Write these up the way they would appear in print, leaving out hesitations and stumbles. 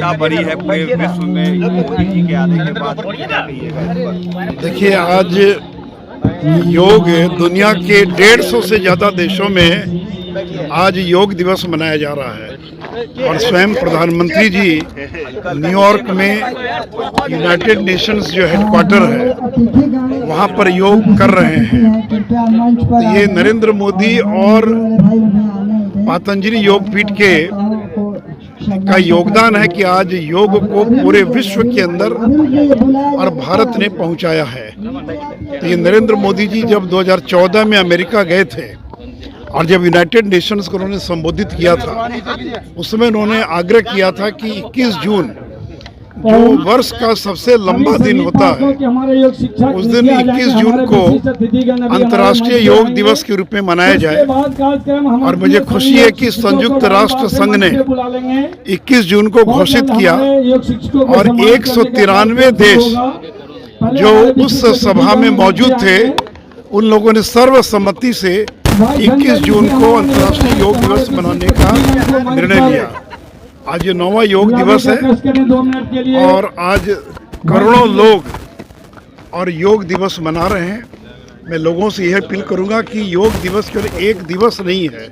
चर्चा बढ़ी है पूरे विश्व में मोदी जी के आने के बाद। देखिए, आज योग दुनिया के 150 से ज़्यादा देशों में आज योग दिवस मनाया जा रहा है और स्वयं प्रधानमंत्री जी न्यूयॉर्क में यूनाइटेड नेशंस जो हेडक्वार्टर है वहाँ पर योग कर रहे हैं। तो ये नरेंद्र मोदी और पतंजलि योगपीठ के का योगदान है कि आज योग को पूरे विश्व के अंदर और भारत ने पहुंचाया है। तो ये नरेंद्र मोदी जी जब 2014 में अमेरिका गए थे और जब यूनाइटेड नेशंस को उन्होंने संबोधित किया था, उसमें उन्होंने आग्रह किया था कि 21 जून जो वर्ष का सबसे लंबा दिन होता है, उस दिन 21 जून को अंतर्राष्ट्रीय योग दिवस के रूप में मनाया जाए। और मुझे खुशी है कि संयुक्त राष्ट्र संघ ने 21 जून को घोषित किया और 193 देश जो उस सभा में मौजूद थे, उन लोगों ने सर्वसम्मति से 21 जून को अंतर्राष्ट्रीय योग दिवस मनाने का निर्णय लिया। आज ये 9वां योग दिवस है और आज करोड़ों लोग और योग दिवस मना रहे हैं। मैं लोगों से यह अपील करूंगा कि योग दिवस केवल एक दिवस नहीं है,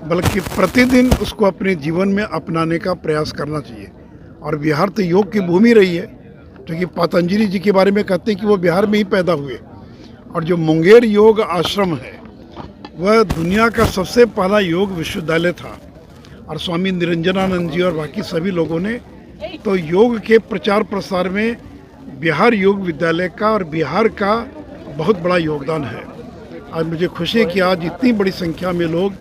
बल्कि प्रतिदिन उसको अपने जीवन में अपनाने का प्रयास करना चाहिए। और बिहार तो योग की भूमि रही है, क्योंकि पतंजलि जी के बारे में कहते हैं कि वो बिहार में ही पैदा हुए। और जो मुंगेर योग आश्रम है वह दुनिया का सबसे पहला योग विश्वविद्यालय था और स्वामी निरंजनानंद जी और बाकी सभी लोगों ने तो योग के प्रचार प्रसार में बिहार योग विद्यालय का और बिहार का बहुत बड़ा योगदान है। आज मुझे खुशी है कि आज इतनी बड़ी संख्या में लोग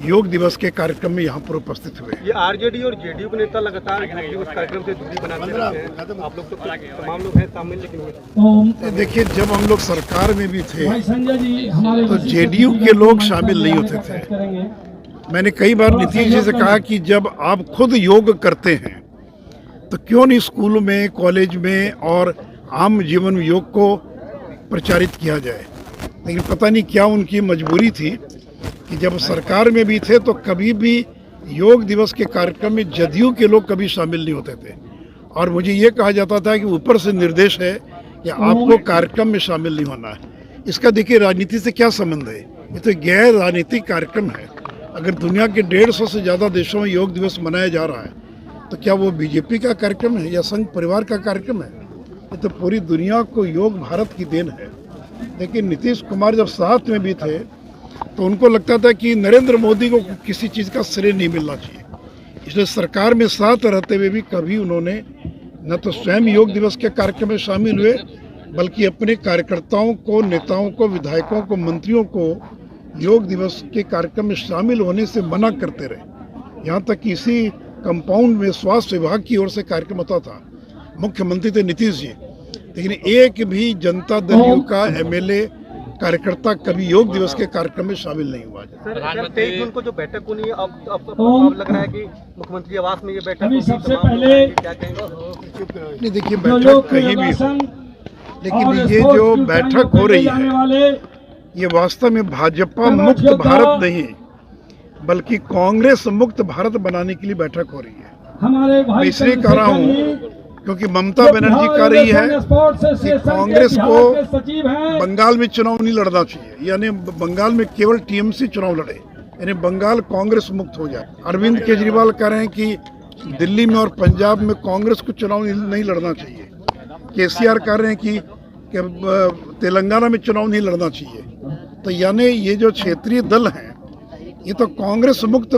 योग दिवस के कार्यक्रम में यहाँ पर उपस्थित हुए। ये आरजेडी और जेडीयू के नेता लगातार उस कार्यक्रम से दूरी बनाते रहते हैं, आप लोग तो तमाम लोग हैं शामिल, लेकिन देखिए, जब हम लोग सरकार में भी थे तो जेडीयू के लोग शामिल नहीं होते थे। मैंने कई बार नीतीश जी से कहा कि जब आप खुद योग करते हैं तो क्यों नहीं स्कूल में, कॉलेज में और आम जीवन में योग को प्रचारित किया जाए। लेकिन पता नहीं क्या उनकी मजबूरी थी कि जब सरकार में भी थे तो कभी भी योग दिवस के कार्यक्रम में जदयू के लोग कभी शामिल नहीं होते थे। और मुझे ये कहा जाता था कि ऊपर से निर्देश है कि आपको कार्यक्रम में शामिल नहीं होना है। इसका देखिए राजनीति से क्या संबंध है, ये तो गैर राजनीतिक कार्यक्रम है। अगर दुनिया के 150 से ज़्यादा देशों में योग दिवस मनाया जा रहा है तो क्या वो बीजेपी का कार्यक्रम है या संघ परिवार का कार्यक्रम है? ये तो पूरी दुनिया को योग भारत की देन है। लेकिन नीतीश कुमार जब साथ में भी थे तो उनको लगता था कि नरेंद्र मोदी को किसी चीज़ का श्रेय नहीं मिलना चाहिए, इसलिए सरकार में साथ रहते हुए भी कभी उन्होंने न तो स्वयं योग दिवस के कार्यक्रम में शामिल हुए, बल्कि अपने कार्यकर्ताओं को, नेताओं को, विधायकों को, मंत्रियों को योग दिवस के कार्यक्रम में शामिल होने से मना करते रहे। यहाँ तक कि इसी कंपाउंड में स्वास्थ्य विभाग की ओर से कार्यक्रम होता था, मुख्यमंत्री थे नीतीश जी, लेकिन एक भी जनता दल यू का एमएलए कार्यकर्ता कभी योग दिवस के कार्यक्रम में शामिल नहीं हुआ। सर, 23 जून को जो बैठक होनी है, अब लग रहा है कि मुख्यमंत्री आवास में ये बैठक सबसे पहले क्या कहेंगे? नहीं, देखिए, बैठक कहीं भी हो, लेकिन ये जो बैठक हो रही है ये वास्तव में भाजपा मुक्त भारत नहीं बल्कि कांग्रेस मुक्त भारत बनाने के लिए बैठक हो रही है। मैं इसलिए कह रहा हूँ क्योंकि ममता बनर्जी कह रही है कि कांग्रेस को बंगाल में चुनाव नहीं लड़ना चाहिए, यानी बंगाल में केवल टीएमसी चुनाव लड़े, यानी बंगाल कांग्रेस मुक्त हो जाए। अरविंद केजरीवाल कह रहे हैं कि दिल्ली में और पंजाब में कांग्रेस को चुनाव नहीं लड़ना चाहिए। केसीआर कह रहे हैं कि तेलंगाना में चुनाव नहीं लड़ना चाहिए। तो यानी ये जो क्षेत्रीय दल हैं ये तो कांग्रेस मुक्त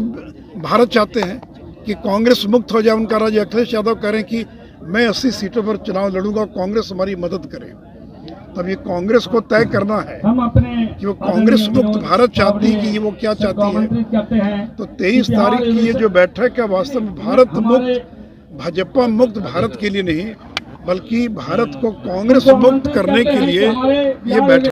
भारत चाहते हैं कि कांग्रेस मुक्त हो जाए। उनका राजा अखिलेश यादव कह रहे हैं कि मैं 80 सीटों पर चुनाव लड़ूंगा, कांग्रेस हमारी मदद करे। तब ये कांग्रेस को तय करना है कि वो कांग्रेस मुक्त भारत चाहती है कि वो क्या चाहती है। तो 23 तारीख की ये जो बैठक है वास्तव में भारत मुक्त, भाजपा मुक्त भारत के लिए नहीं, बल्कि भारत को कांग्रेस मुक्त करने के लिए ये बैठक